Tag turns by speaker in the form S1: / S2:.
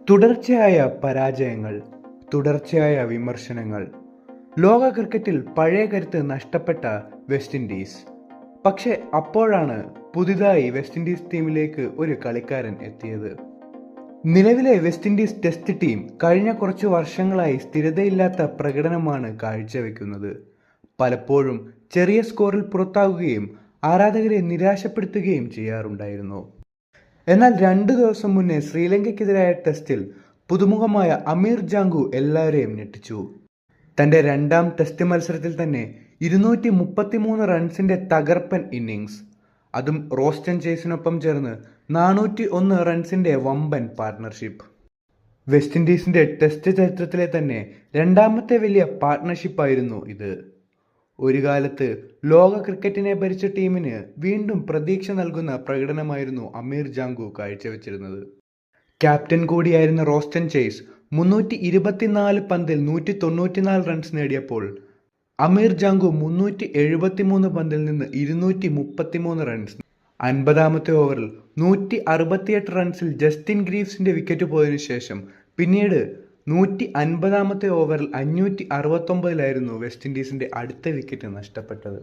S1: തുടർച്ചയായ പരാജയങ്ങൾ, തുടർച്ചയായ വിമർശനങ്ങൾ. ലോക ക്രിക്കറ്റിൽ പഴയ കരുത്ത് നഷ്ടപ്പെട്ട വെസ്റ്റ് ഇൻഡീസ്. പക്ഷേ അപ്പോഴാണ് പുതിയതായി വെസ്റ്റ് ഇൻഡീസ് ടീമിലേക്ക് ഒരു കളിക്കാരൻ എത്തിയത്. നിലവിലെ വെസ്റ്റ് ഇൻഡീസ് ടെസ്റ്റ് ടീം കഴിഞ്ഞ കുറച്ച് വർഷങ്ങളായി സ്ഥിരതയില്ലാത്ത പ്രകടനമാണ് കാഴ്ചവെക്കുന്നത്. പലപ്പോഴും ചെറിയ സ്കോറിൽ പുറത്താകുകയും ആരാധകരെ നിരാശപ്പെടുത്തുകയും ചെയ്യാറുണ്ടായിരുന്നു. എന്നാൽ 2 ദിവസം മുന്നേ ശ്രീലങ്കയ്ക്കെതിരായ ടെസ്റ്റിൽ പുതുമുഖമായ അമീർ ജാംഗു എല്ലാവരെയും ഞെട്ടിച്ചു. തൻ്റെ 2ാം ടെസ്റ്റ് മത്സരത്തിൽ തന്നെ 233 റൺസിന്റെ തകർപ്പൻ ഇന്നിംഗ്സ്, അതും റോസ്റ്റൺ ചേസിനൊപ്പം ചേർന്ന് 401 റൺസിന്റെ വമ്പൻ പാർട്ണർഷിപ്പ്. വെസ്റ്റ് ഇൻഡീസിന്റെ ടെസ്റ്റ് ചരിത്രത്തിലെ തന്നെ 2ാമത്തെ വലിയ പാർട്ണർഷിപ്പായിരുന്നു ഇത്. ഒരു കാലത്ത് ലോക ക്രിക്കറ്റിനെ ഭരിച്ച ടീമിന് വീണ്ടും പ്രതീക്ഷ നൽകുന്ന പ്രകടനമായിരുന്നു അമീർ ജാംഗു കാഴ്ചവെച്ചിരുന്നത്. ക്യാപ്റ്റൻ കൂടിയായിരുന്ന റോസ്റ്റൺ ചേസ് 324 പന്തിൽ 194 റൺസ് നേടിയപ്പോൾ അമീർ ജാംഗു 373 പന്തിൽ നിന്ന് 233 റൺസ്. 50ാമത്തെ ഓവറിൽ 168 റൺസിൽ ജസ്റ്റിൻ ഗ്രീവ്സിന്റെ വിക്കറ്റ് പോയതിനു ശേഷം പിന്നീട് 150ാമത്തെ ഓവറിൽ 569 വെസ്റ്റ് ഇൻഡീസിന്റെ അടുത്ത വിക്കറ്റ് നഷ്ടപ്പെട്ടത്.